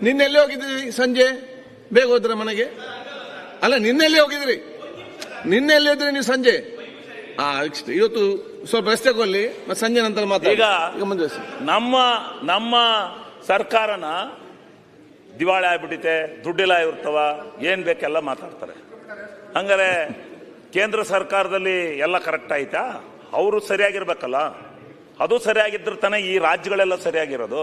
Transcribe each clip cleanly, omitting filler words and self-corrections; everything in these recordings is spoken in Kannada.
ನಿನ್ನೆಲ್ಲಿ ಹೋಗಿದ್ರಿ ಸಂಜೆ? ಬೇಗ ಹೋದ್ರ ಮನೆಗೆ? ಅಲ್ಲ, ನಿನ್ನೆಲ್ಲಿ ಹೋಗಿದ್ರಿ? ನಿನ್ನೆಲ್ಲಿ ಹೋದ್ರಿ ನೀವು ಸಂಜೆ? ಇವತ್ತು ಸ್ವಲ್ಪ ರಸ್ತೆಗೊಲ್ಲಿ ಮತ್ತೆ ಸಂಜೆ ನಂತರ ಮಾತಾಡಿ. ಈಗ ಮುಂದುವರಿಸಿ. ನಮ್ಮ ಸರ್ಕಾರನ ದಿವಾಳಿ ಆಗ್ಬಿಟ್ಟಿದೆ, ದುಡ್ಡಿಲ್ಲ ಇರ್ತವ, ಏನ್ ಬೇಕೆಲ್ಲ ಮಾತಾಡ್ತಾರೆ. ಹಂಗಾರೆ ಕೇಂದ್ರ ಸರ್ಕಾರದಲ್ಲಿ ಎಲ್ಲ ಕರೆಕ್ಟ್ ಆಯ್ತಾ? ಅವರು ಸರಿಯಾಗಿರ್ಬೇಕಲ್ಲ. ಅದು ಸರಿಯಾಗಿದ್ರೆ ತಾನೇ ಈ ರಾಜ್ಯಗಳೆಲ್ಲ ಸರಿಯಾಗಿರೋದು.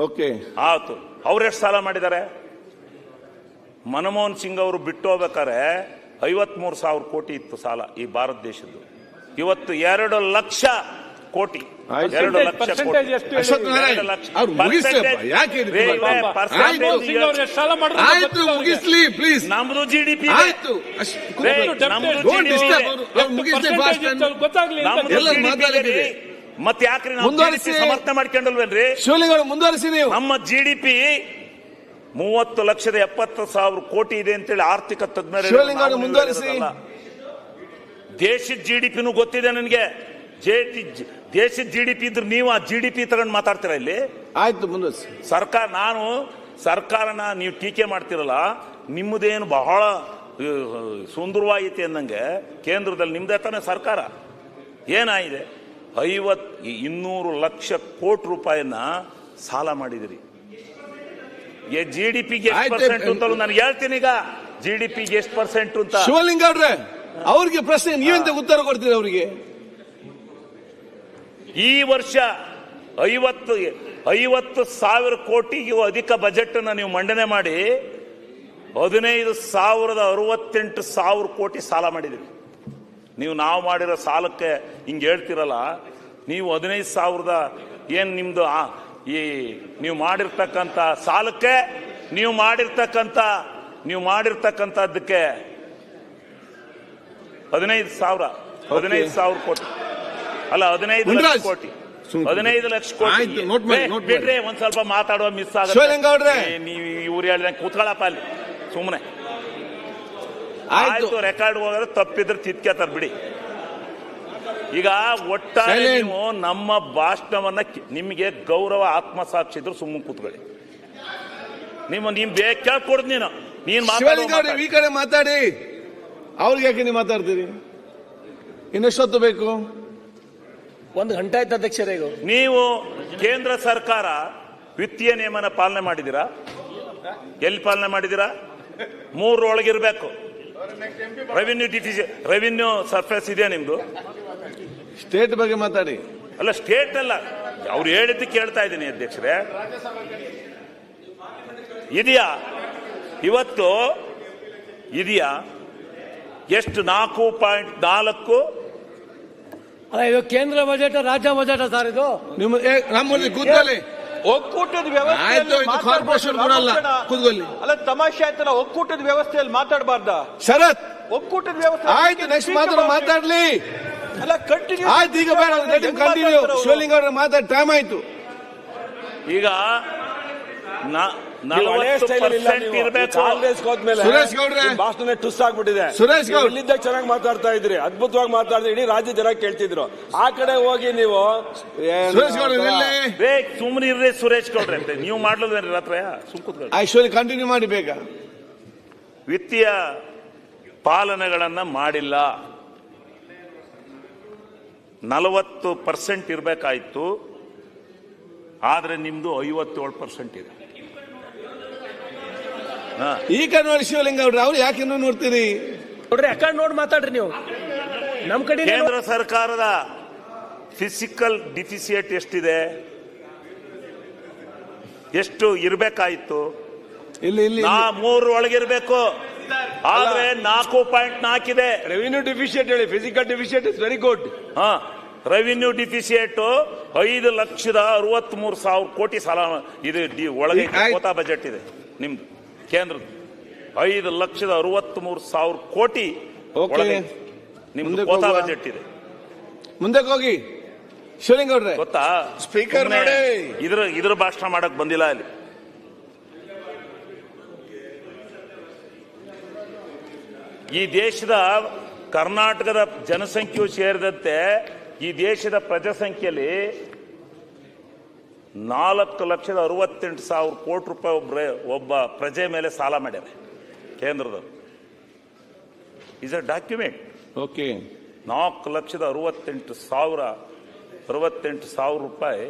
ಓಕೆ, ಆಯ್ತು. ಅವ್ರೆಷ್ಟು ಸಾಲ ಮಾಡಿದ್ದಾರೆ? ಮನಮೋಹನ್ ಸಿಂಗ್ ಅವರು ಬಿಟ್ಟು ಹೋಗ್ಬೇಕಾದ್ರೆ 53,000 ಕೋಟಿ ಇತ್ತು ಸಾಲ ಈ ಭಾರತ ದೇಶದ್ದು. ಇವತ್ತು 2 ಲಕ್ಷ ಕೋಟಿ. 2 ಲಕ್ಷ ಕೋಟಿ. ನಮ್ದು ಜಿಡಿಪಿ ಮತ್ತೆ ಯಾಕ್ರಿ ನಾವು ಸಮರ್ಥನೆ ಮಾಡ್ಕೊಂಡಲ್ವೇನ್ರಿ? ಮುಂದುವರಿಸಿ. ನಮ್ಮ ಜಿಡಿಪಿ 30,70,000 ಕೋಟಿ ಇದೆ ಅಂತೇಳಿ ಆರ್ಥಿಕ ತಜ್ಞರು ಮುಂದುವರಿಸಿ. ದೇಶದ ಜಿಡಿಪಿನೂ ಗೊತ್ತಿದೆ ನನಗೆ. ದೇಶದ ಜಿಡಿಪಿ ಇದ್ರೆ ನೀವು ಆ ಜಿಡಿಪಿ ತಗೊಂಡು ಮಾತಾಡ್ತೀರಾ ಇಲ್ಲಿ? ಆಯ್ತು, ಮುಂದುವರಿಸಿ. ಸರ್ಕಾರನ ನೀವು ಟೀಕೆ ಮಾಡ್ತಿರಲ್ಲ, ನಿಮ್ಮದೇನು ಬಹಳ ಸುಂದರವಾಯಿತು ಅಂದಂಗೆ ಕೇಂದ್ರದಲ್ಲಿ ನಿಮ್ದೇ ತಾನೇ ಸರ್ಕಾರ. ಏನಾಗಿದೆ? 200 ಲಕ್ಷ ಕೋಟಿ ರೂಪಾಯಿಯನ್ನ ಸಾಲ ಮಾಡಿದಿರಿ. ಜಿಡಿಪಿಗೆ ಎಷ್ಟು ಪರ್ಸೆಂಟ್ ಅಂತ ನಾನು ಹೇಳ್ತೀನಿ. ಈಗ ಜಿಡಿಪಿಗೆ ಎಷ್ಟು ಪರ್ಸೆಂಟ್ ಅಂತ ಶಿವಲಿಂಗ ಅವ್ರೆ, ಅವ್ರಿಗೆ ಪ್ರಶ್ನೆ ನೀವೆಂತ ಉತ್ತರ ಕೊಡ್ತೀರಿ ಅವರಿಗೆ? ಈ ವರ್ಷ 50,000 ಕೋಟಿಗೂ ಅಧಿಕ ಬಜೆಟ್ ಅನ್ನ ನೀವು ಮಂಡನೆ ಮಾಡಿ 15,068,000 ಕೋಟಿ ಸಾಲ ಮಾಡಿದಿರಿ. ನಾವು ಮಾಡಿರೋ ಸಾಲಕ್ಕೆ ಹಿಂಗೆ ಹೇಳ್ತಿರಲ್ಲ. ನೀವು 15,000 ಏನ್ ನಿಮ್ದು ನೀವು ಮಾಡಿರ್ತಕ್ಕಂಥ ಸಾಲಕ್ಕೆ ನೀವು ಮಾಡಿರ್ತಕ್ಕಂಥದ್ದಕ್ಕೆ 15,000 ಕೋಟಿ ಅಲ್ಲ, 15 ಲಕ್ಷ ಕೋಟಿ. 15 ಲಕ್ಷ ಕೋಟಿ ಬಿಡ್ರೆ ಒಂದ್ ಸ್ವಲ್ಪ ಮಾತಾಡುವ ಮಿಸ್ ಆಗುತ್ತೆ. ನೀವು ಇವ್ರು ಹೇಳಿದಂಗೆ ಕೂತ್ಕೊಳ್ಳಪ್ಪ ಅಲ್ಲಿ ಸುಮ್ಮನೆ. ಆಯ್ತು, ರೆಕಾರ್ಡ್ ಹೋಗೋದು ತಪ್ಪಿದ್ರೆ ತಿತ್ಕೇತಾರ ಬಿಡಿ. ಈಗ ಒಟ್ಟಾರೆ ನೀವು ನಮ್ಮ ಭಾಷಣವನ್ನ ನಿಮಗೆ ಗೌರವ ಆತ್ಮಸಾಕ್ಷಿ ಇದ್ರು ಸುಮ್ಮನೆ ಕೂತ್ಕೊಳ್ಳಿ. ನೀನ್ ಕೇಳ್ಕೊಡ್ದು ನೀನು ಈ ಕಡೆ ಮಾತಾಡಿ. ಅವ್ರಿಗೆ ಯಾಕೆ ನೀವು ಮಾತಾಡ್ತೀರಿ? ಇನ್ನೆಷ್ಟೊತ್ತು ಬೇಕು? 1 ಗಂಟೆ ಆಯ್ತು ಅಧ್ಯಕ್ಷರೇ. ನೀವು ಕೇಂದ್ರ ಸರ್ಕಾರ ವಿತ್ತೀಯ ನಿಯಮನ ಪಾಲನೆ ಮಾಡಿದಿರಾ? ಎಲ್ಲಿ ಪಾಲನೆ ಮಾಡಿದಿರಾ? 3 ಒಳಗಿರ್ಬೇಕು. ರೆವಿನ್ಯೂ ಸರ್ಫೇಸ್ ಇದೆಯಾ ನಿಮ್ದು? ಸ್ಟೇಟ್ ಬಗ್ಗೆ ಮಾತಾಡಿ. ಅಲ್ಲ, ಸ್ಟೇಟ್ ಅಲ್ಲ, ಅವ್ರು ಹೇಳಿದ್ದು ಕೇಳ್ತಾ ಇದ್ದೀನಿ ಅಧ್ಯಕ್ಷರೇ. ಇದೆಯಾ ಇವತ್ತು? ಇದೆಯಾ? ಎಷ್ಟು? 4.4. ಇದು ಕೇಂದ್ರ ಬಜೆಟ್, ರಾಜ್ಯ ಬಜೆಟ್ ಸರ್. ಇದು ನಮ್ಮಲ್ಲಿ ಕೂತ್ಕೊಳ್ಳಿ. ಒಕ್ಕೂಟದ ವ್ಯವಸ್ಥೆ ಅಲ್ಲ, ತಮಾಷೆ ಆಯ್ತಲ್ಲ. ಒಕ್ಕೂಟದ ವ್ಯವಸ್ಥೆಯಲ್ಲಿ ಮಾತಾಡಬಾರ್ದ? ಶರತ್, ಒಕ್ಕೂಟದ ವ್ಯವಸ್ಥೆ ಆಯ್ತು, ನೆಕ್ಸ್ಟ್ ಮಾತಾಡ್ಲಿ. ಅಲ್ಲ, ಕಂಟಿನ್ಯೂ ಆಯ್ತು, ಈಗ ಬೇಡ, ಕಂಟಿನ್ಯೂ. ಶಿವಲಿಂಗ ಅವ್ರ ಮಾತಾಡಿ ಟೈಮ್ ಆಯ್ತು. ಈಗ 40% ಇರಬೇಕು. ಕಾಂಗ್ರೆಸ್ ಹೋದ್ಮೇಲೆ ಸುರೇಶ್ ಗೌಡ್ರೆ ಭಾಷಣ ಟುಸ್ ಆಗ್ಬಿಟ್ಟಿದೆ. ಸುರೇಶ್ ಗೌಡ್ ಇಲ್ಲಿದ್ದ ಚೆನ್ನಾಗಿ ಮಾತಾಡ್ತಾ ಇದ್ರಿ, ಅದ್ಭುತವಾಗಿ ಮಾತಾಡಿದ್ರಿ, ಇಡೀ ರಾಜ್ಯ ಜನ ಕೇಳ್ತಿದ್ರು. ಆ ಕಡೆ ಹೋಗಿ ನೀವು ಸುರೇಶ್ ಗೌಡ್ರೆ ಸುಮ್ಮನೆ ಇರ್ರಿ. ಸುರೇಶ್ ಗೌಡ್ರೆ ಅಂತ ನೀವು ಮಾಡ್ಲೋದ್ರಿ ರಾತ್ರಿ ಸುಮ್ಕೂತ್ಕೊಳ್ಳಿ. ಐಶ್ವರ್ಯ ಕಂಟಿನ್ಯೂ ಮಾಡಿ ಬೇಗ. ವಿತ್ತೀಯ ಪಾಲನೆಗಳನ್ನ ಮಾಡಿಲ್ಲ. 40% ಇರಬೇಕಾಯ್ತು, ಆದ್ರೆ ನಿಮ್ದು 57% ಇದೆ. ಈ ಕಡೆ ನೋಡಿ ಶಿವಲಿಂಗ ಅವ್ರೆ, ಅವ್ರು ಯಾಕೆ ನೋಡ್ತೀರಿ? ನೋಡ್ರಿ, ಆ ಕಡೆ ನೋಡಿ ಮಾತಾಡ್ರಿ ನೀವು. ನಮ್ ಕಡೆ ಕೇಂದ್ರ ಸರ್ಕಾರದ ಫಿಸಿಕಲ್ ಡಿಫಿಸಿಯೇಟ್ ಎಷ್ಟಿದೆ? ಎಷ್ಟು ಇರಬೇಕಾಯ್ತು? ಇಲ್ಲಿ 3 ಒಳಗಿರ್ಬೇಕು, ಆದ್ರೆ 4.4 ಇದೆ. ರೆವಿನ್ಯೂ ಡಿಫಿಸಿಯೇಟ್ ಹೇಳಿ. Physical deficit is very good. Revenue deficit 5,63,000 ಕೋಟಿ ಸಾಲ ಇದು ಒಳಗೆ ಕೋತಾ ಬಜೆಟ್ ಇದೆ ನಿಮ್ದು ಕೇಂದ್ರದ. 5,63,000 ಕೋಟಿ ಒಳಗೆ ನಿಮ್ದು ಕೋತಾ ಬಜೆಟ್ ಇದೆ. ಮುಂದಕ್ಕೆ ಹೋಗಿ ಶಿವಲಿಂಗ ಅವ್ರೆ. ಗೊತ್ತಾ? ಸ್ಪೀಕರ್ ನೋಡಿ, ಇದ್ರ ಭಾಷಣ ಮಾಡಕ್ ಬಂದಿಲ್ಲ ಅಲ್ಲಿ. ಈ ದೇಶದ ಕರ್ನಾಟಕದ ಜನಸಂಖ್ಯೆಯು ಸೇರಿದಂತೆ ಈ ದೇಶದ ಪ್ರಜಾಸಂಖ್ಯೆಯಲ್ಲಿ 4,68,000 ಕೋಟಿ ರೂಪಾಯಿ ಒಬ್ಬ ಪ್ರಜೆ ಮೇಲೆ ಸಾಲ ಮಾಡ್ಯಾರೆ ಕೇಂದ್ರದವರು. Is a document. ಓಕೆ. 4,68,000 ರೂಪಾಯಿ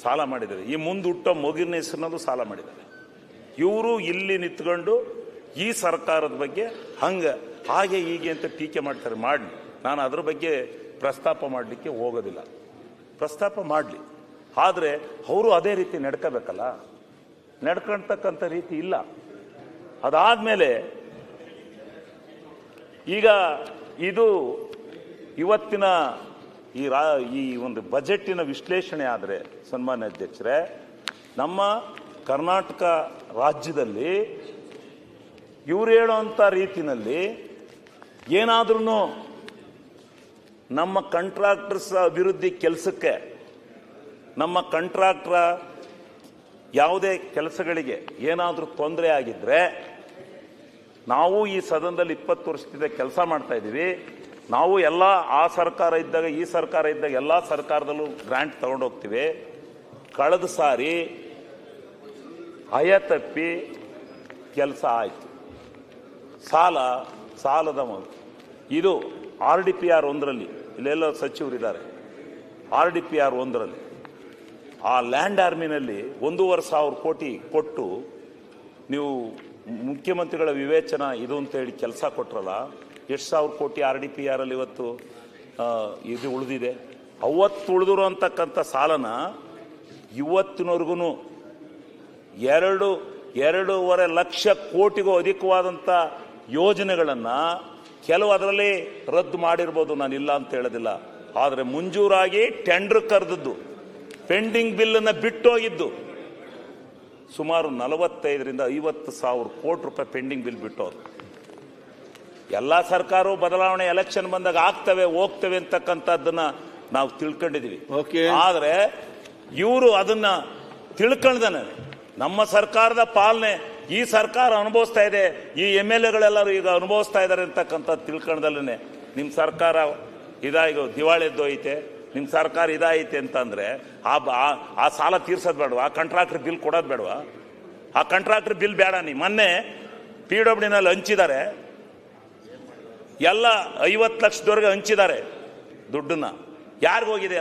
ಸಾಲ ಮಾಡಿದ್ದಾರೆ. ಈ ಮುಂದುಟ್ಟೋ ಮಗುವಿನ ಹೆಸರಿನಲ್ಲೂ ಸಾಲ ಮಾಡಿದ್ದಾರೆ. ಇವರು ಇಲ್ಲಿ ನಿಂತ್ಕೊಂಡು ಈ ಸರ್ಕಾರದ ಬಗ್ಗೆ ಹಾಗೆ ಹೀಗೆ ಅಂತ ಟೀಕೆ ಮಾಡ್ತಾರೆ. ಮಾಡಲಿ, ನಾನು ಅದ್ರ ಬಗ್ಗೆ ಪ್ರಸ್ತಾಪ ಮಾಡಲಿಕ್ಕೆ ಹೋಗೋದಿಲ್ಲ. ಪ್ರಸ್ತಾಪ ಮಾಡಲಿ, ಆದರೆ ಅವರು ಅದೇ ರೀತಿ ನಡ್ಕೋಬೇಕಲ್ಲ. ನಡ್ಕೊಳ್ತಕ್ಕಂಥ ರೀತಿ ಇಲ್ಲ. ಅದಾದಮೇಲೆ ಈಗ ಇದು ಇವತ್ತಿನ ಈ ಒಂದು ಬಜೆಟ್ಟಿನ ವಿಶ್ಲೇಷಣೆ ಆದರೆ ಸನ್ಮಾನ್ಯ ಅಧ್ಯಕ್ಷರೇ, ನಮ್ಮ ಕರ್ನಾಟಕ ರಾಜ್ಯದಲ್ಲಿ ಇವ್ರು ಹೇಳೋಂಥ ರೀತಿನಲ್ಲಿ ಏನಾದ್ರೂ ನಮ್ಮ ಕಾಂಟ್ರಾಕ್ಟರ್ಸ್ ಅಭಿವೃದ್ಧಿ ಕೆಲಸಕ್ಕೆ, ನಮ್ಮ ಕಾಂಟ್ರಾಕ್ಟರ್ ಯಾವುದೇ ಕೆಲಸಗಳಿಗೆ ಏನಾದರೂ ತೊಂದರೆ ಆಗಿದ್ರೆ, ನಾವು ಈ ಸದನದಲ್ಲಿ 20 ವರ್ಷದಿಂದ ಕೆಲಸ ಮಾಡ್ತಾ ಇದ್ದೀವಿ. ನಾವು ಎಲ್ಲ ಆ ಸರ್ಕಾರ ಇದ್ದಾಗ ಈ ಸರ್ಕಾರ ಇದ್ದಾಗ ಎಲ್ಲ ಸರ್ಕಾರದಲ್ಲೂ ಗ್ರಾಂಟ್ ತಗೊಂಡೋಗ್ತೀವಿ. ಕಳೆದ ಸಾರಿ ತಪ್ಪಿ ಕೆಲಸ ಆಯಿತು. ಸಾಲದ ಇದು RDPR 1ರಲ್ಲಿ, ಇಲ್ಲೆಲ್ಲ ಸಚಿವರಿದ್ದಾರೆ, RDPR 1ರಲ್ಲಿ ಆ ಲ್ಯಾಂಡ್ ಆರ್ಮಿನಲ್ಲಿ 1,500 ಕೋಟಿ ಕೊಟ್ಟು ನೀವು ಮುಖ್ಯಮಂತ್ರಿಗಳ ವಿವೇಚನ ಇದು ಅಂತ ಹೇಳಿ ಕೆಲಸ ಕೊಟ್ರಲ್ಲ, ಎಷ್ಟು ಸಾವಿರ ಕೋಟಿ RDPR ಅಲ್ಲಿ ಇವತ್ತು ಇದು ಉಳಿದಿದೆ. ಅವತ್ತು ಉಳಿದಿರುವಂತಕ್ಕಂಥ ಸಾಲನ ಇವತ್ತಿನವರೆಗೂ 2.5 ಲಕ್ಷ ಕೋಟಿಗೂ ಅಧಿಕವಾದಂಥ ಯೋಜನೆಗಳನ್ನು ಕೆಲವು ಅದರಲ್ಲಿ ರದ್ದು ಮಾಡಿರ್ಬೋದು, ನಾನು ಇಲ್ಲ ಅಂತ ಹೇಳೋದಿಲ್ಲ. ಆದರೆ ಮುಂಜೂರಾಗಿ ಟೆಂಡರ್ ಕರೆದದ್ದು, ಪೆಂಡಿಂಗ್ ಬಿಲ್ಲನ್ನು ಬಿಟ್ಟೋಗಿದ್ದು ಸುಮಾರು 45,000 to 50,000 ಕೋಟಿ ರೂಪಾಯಿ ಪೆಂಡಿಂಗ್ ಬಿಲ್ ಬಿಟ್ಟೋದು. ಎಲ್ಲ ಸರ್ಕಾರವು ಬದಲಾವಣೆ ಎಲೆಕ್ಷನ್ ಬಂದಾಗ ಆಗ್ತವೆ ಹೋಗ್ತವೆ ಅಂತಕ್ಕಂಥದ್ದನ್ನ ನಾವು ತಿಳ್ಕೊಂಡಿದೀವಿ. ಆದರೆ ಇವರು ಅದನ್ನ ತಿಳ್ಕೊಂಡ್ದಾನೆ. ನಮ್ಮ ಸರ್ಕಾರದ ಪಾಲನೆ ಈ ಸರ್ಕಾರ ಅನುಭವಿಸ್ತಾ ಇದೆ, ಈ MLAಗಳೆಲ್ಲರೂ ಈಗ ಅನುಭವಿಸ್ತಾ ಇದ್ದಾರೆ ಅಂತಕ್ಕಂಥದ್ದು ತಿಳ್ಕೊಂಡಲ್ಲೇ ನಿಮ್ಮ ಸರ್ಕಾರ ಇದಾಗಿ ದಿವಾಳಿದ್ದೋಯ್ತೆ, ನಿಮ್ಮ ಸರ್ಕಾರ ಇದಾಯಿತೆ ಅಂತಂದ್ರೆ ಆ ಸಾಲ ತೀರ್ಸೋದು ಬೇಡವಾ? ಆ ಕಾಂಟ್ರಾಕ್ಟರ್ ಬಿಲ್ ಕೊಡೋದು ಬೇಡವಾ? ಆ ಕಾಂಟ್ರಾಕ್ಟರ್ ಬಿಲ್ ಬೇಡ. ಮೊನ್ನೆ PWDನಲ್ಲಿ ಹಂಚಿದ್ದಾರೆ, ಎಲ್ಲ 50 ಲಕ್ಷದವರೆಗೆ ಹಂಚಿದ್ದಾರೆ ದುಡ್ಡನ್ನ. ಯಾರಿಗೋಗಿದೆ?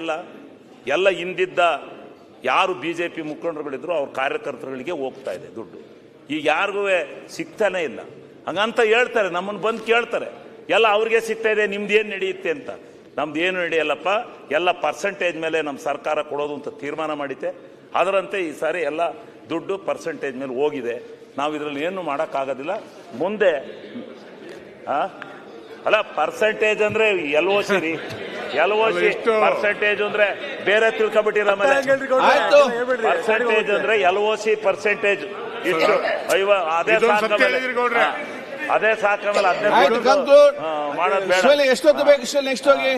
ಎಲ್ಲ ಹಿಂದಿದ್ದ ಯಾರು BJP ಮುಖಂಡರುಗಳಿದ್ರು ಅವ್ರ ಕಾರ್ಯಕರ್ತರುಗಳಿಗೆ ಹೋಗ್ತಾ ಇದೆ ದುಡ್ಡು. ಈಗ ಯಾರಿಗೂ ಸಿಗ್ತಾನೆ ಇಲ್ಲ. ಹಂಗಂತ ಹೇಳ್ತಾರೆ, ನಮ್ಮನ್ನು ಬಂದು ಕೇಳ್ತಾರೆ, ಎಲ್ಲ ಅವ್ರಿಗೆ ಸಿಗ್ತಾ ಇದೆ, ನಿಮ್ದೇನು ನಡೆಯುತ್ತೆ ಅಂತ. ನಮ್ದು ಏನು ನಡೆಯಲ್ಲಪ್ಪ, ಎಲ್ಲ ಪರ್ಸೆಂಟೇಜ್ ಮೇಲೆ ನಮ್ಮ ಸರ್ಕಾರ ಕೊಡೋದು ಅಂತ ತೀರ್ಮಾನ ಮಾಡಿತೆ. ಅದರಂತೆ ಈ ಸಾರಿ ಎಲ್ಲ ದುಡ್ಡು ಪರ್ಸೆಂಟೇಜ್ ಮೇಲೆ ಹೋಗಿದೆ. ನಾವು ಇದರಲ್ಲಿ ಏನು ಮಾಡೋಕ್ಕಾಗೋದಿಲ್ಲ. ಮುಂದೆ ಅಲ್ಲ, ಪರ್ಸೆಂಟೇಜ್ ಅಂದ್ರೆ LOC ರೀ, LOC ಪರ್ಸೆಂಟೇಜ್ ಅಂದ್ರೆ ಬೇರೆ ತಿಳ್ಕೊಬಿಟ್ಟಿರ. ಪರ್ಸೆಂಟೇಜ್ ಅಂದ್ರೆ LOC ಪರ್ಸೆಂಟೇಜ್ ಇಷ್ಟು ಅದೇ ಸಾಕಮೇಲೆ ಮಾಡೋದು ಬೇಡ. ಎಷ್ಟೊತ್ತು ಬೇಕು? ನೆಕ್ಸ್ಟ್ ಹೋಗಿ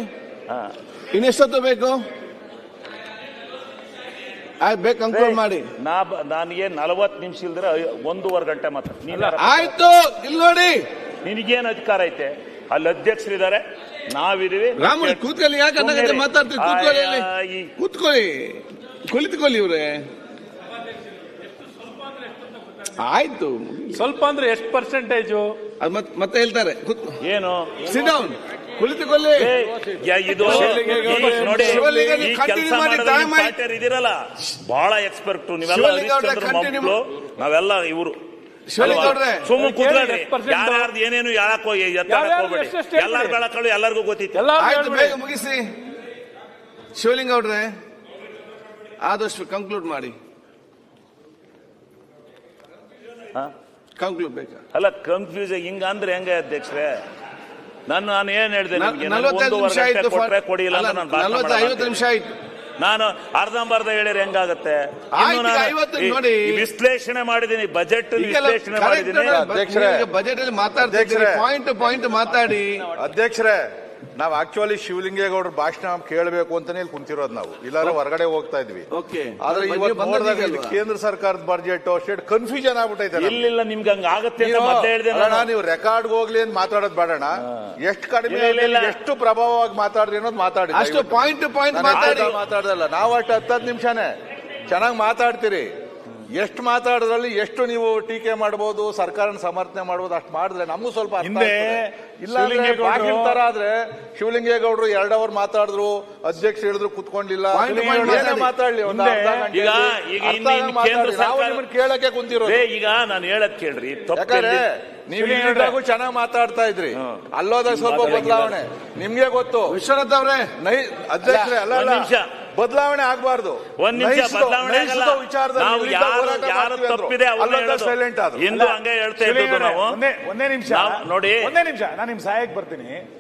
ಇನ್ನೆಷ್ಟೊತ್ತು ಬೇಕು? ಬೇಕು ಕಂಕ್ಲೂಡ್ ಮಾಡಿ. ನನಗೆ 40 ನಿಮಿಷ ಇಲ್ದ್ರೆ 1.5 ಗಂಟೆ ಮಾತ್ರ. ಆಯ್ತು, ಇಲ್ಲಿ ನೋಡಿ, ನಿನಗೇನು ಅಧಿಕಾರ ಐತೆ? ಅಲ್ಲಿ ಅಧ್ಯಕ್ಷರಿದ್ದಾರೆ, ನಾವಿದೀವಿ. ಕೂತ್ಕೊಳ್ಳಿ, ಯಾಕೆ ಮಾತಾಡ್ತೀವಿ? ಕೂತ್ಕೊಳ್ಳಿ, ಕುಳಿತುಕೊಳ್ಳಿ ಇವ್ರೆ. ಆಯ್ತು, ಸ್ವಲ್ಪ ಅಂದ್ರೆ ಎಷ್ಟು ಪರ್ಸೆಂಟೇಜು ಮತ್ತೆ ಹೇಳ್ತಾರೆ. ಏನು ಸಿಟ್ ಡೌನ್, ಕುಳಿತುಕೊಳ್ಳಿ. ಇದು ನೋಡಿ, ಈ ಕೆಲಸ ಇದಿರಲ್ಲ, ಬಹಳ ಎಕ್ಸ್ಪರ್ಟ್ ನೀವೆಲ್ಲ. ನಾವೆಲ್ಲ ಇವರು ಸುಮ್ಮನೆ ಕೂತ್ಕೊಳ್ರಿ. ಯಾರ್ದು ಏನೇನು ಹೇಳಕ್ ಹೋಗಿ ಹೋಗ್ಬೇಡಿ. ಎಲ್ಲಾರ ಬೆಳಕಳು ಎಲ್ಲರಿಗೂ ಗೊತ್ತಿತ್ತು. ಬೇಗ ಮುಗಿಸಿ. ಶಿವಲಿಂಗ ಅವ್ರೆ, ಆದಷ್ಟು ಕಂಕ್ಲೂಡ್ ಮಾಡಿ. ಕಂಕ್ಲೂಡ್ ಬೇಕಾ? ಅಲ್ಲ, ಕನ್ಫ್ಯೂಸ್ ಹಿಂಗ ಅಂದ್ರೆ ಹೆಂಗ ಅಧ್ಯಕ್ಷರೇ? ನಾನು ಏನ್ ಹೇಳಿದೆ? 45 ನಿಮಿಷ ಆಯ್ತು. ಕೊಡಿಲ್ಲ, 50 ನಿಮಿಷ ಆಯ್ತು. ನಾನು ಅರ್ಧಂಬರ್ಧ ಹೇಳಿದ್ರೆ ಹೆಂಗಾಗತ್ತೆ? ನೋಡಿ, ವಿಶ್ಲೇಷಣೆ ಮಾಡಿದೀನಿ, ಬಜೆಟ್ ವಿಶ್ಲೇಷಣೆ ಮಾಡಿದೀನಿ. ಬಜೆಟ್ ಅಲ್ಲಿ ಮಾತಾಡ್ತಿದ್ದೀರಿ, ಪಾಯಿಂಟ್ ಮಾತಾಡಿ. ಅಧ್ಯಕ್ಷರೇ, ನಾವು ಆಕ್ಚುಲಿ ಶಿವಲಿಂಗೇಗೌಡರ ಭಾಷಣ ಕೇಳಬೇಕು ಅಂತಾನೆ ಇಲ್ಲಿ ಕುಂತಿರೋದು. ನಾವು ಇಲ್ಲಾರ ಹೊರಗಡೆ ಹೋಗ್ತಾ ಇದ್ವಿ. ಆದ್ರೆ ಇವತ್ತು ನೋಡಿದಾಗ ಕೇಂದ್ರ ಸರ್ಕಾರದ ಬಜೆಟ್ ಸ್ಟೇಟ್ ಕನ್ಫ್ಯೂಷನ್ ಆಗ್ಬಿಟ್ಟೈತೆ. ಇಲ್ಲ, ನಿಮ್ಗೆ ಹಂಗ ಆಗತ್ತೆ ಅಂತ ಮತ್ತೆ ಹೇಳಿದೆ. ನೀವು ರೆಕಾರ್ಡ್ ಹೋಗ್ಲಿ ಅಂತ ಮಾತಾಡೋದು ಬೇಡಣ. ಎಷ್ಟು ಕಡಿಮೆ, ಎಷ್ಟು ಪ್ರಭಾವವಾಗಿ ಮಾತಾಡ್ರಿ ಅನ್ನೋದು ಮಾತಾಡಿ. ಅಷ್ಟು ಪಾಯಿಂಟ್ ಮಾತಾಡಲ್ಲ. ನಾವು ಅಷ್ಟು 10 ನಿಮಿಷನೇ ಚೆನ್ನಾಗಿ ಮಾತಾಡ್ತೀರಿ. ಎಷ್ಟು ಮಾತಾಡೋದ್ರಲ್ಲಿ ಎಷ್ಟು ನೀವು ಟೀಕೆ ಮಾಡಬಹುದು, ಸರ್ಕಾರನ ಸಮರ್ಥನೆ ಮಾಡಬಹುದು, ಅಷ್ಟು ಮಾಡಿದ್ರೆ ನಮಗೂ ಸ್ವಲ್ಪ ಅರ್ಥ ಆಗ್ತದೆ. ಇಲ್ಲ ಬಾಕಿ ತರ ಆದ್ರೆ ಶಿವಲಿಂಗೇಗೌಡರು 2 ಅವರ್ ಮಾತಾಡಿದ್ರು, ಅಧ್ಯಕ್ಷ ಹೇಳಿದ್ರು ಕುತ್ಕೊಂಡಿಲ್ಲ, ಮಾತಾಡ್ಲಿ ಒಂದು ಅರ್ಧ ಗಂಟೆ. ನಾವು ನಿಮ್ಮನ್ನ ಕೇಳಕ್ಕೆ ಕುಂತಿರೋದು. ಈಗ ನಾನು ಹೇಳದ್ ಕೇಳ್ರಿ, ಯಾಕಂದ್ರೆ ನೀವು ಇಲ್ಲಿದ್ದಾಗೂ ಚೆನ್ನಾಗಿ ಮಾತಾಡ್ತಾ ಇದ್ರಿ, ಅಲ್ಲೋದಾಗ ಸ್ವಲ್ಪ ಬದಲಾವಣೆ ನಿಮ್ಗೆ ಗೊತ್ತು. ವಿಶ್ವನಾಥ್ ಅವರೇ, ಅಧ್ಯಕ್ಷರೇ ಅಲ್ಲ ಬದಲಾವಣೆ ಆಗ್ಬಾರ್ದು. ಒಂದ್ ನಿಮಿಷ ಬದಲಾವಣೆ ತಪ್ಪಿದೆ ಸೈಲೆಂಟ್ ಆದ್ರು ಎಂದು ಹಂಗೆ ಹೇಳ್ತಾ ಇದ್ದು ನಾವು. ಒಂದೇ ನಿಮಿಷ ನೋಡಿ, ಒಂದೇ ನಿಮಿಷ ನಾನು ನಿಮ್ ಸಹಾಯಕ್ಕೆ ಬರ್ತೀನಿ.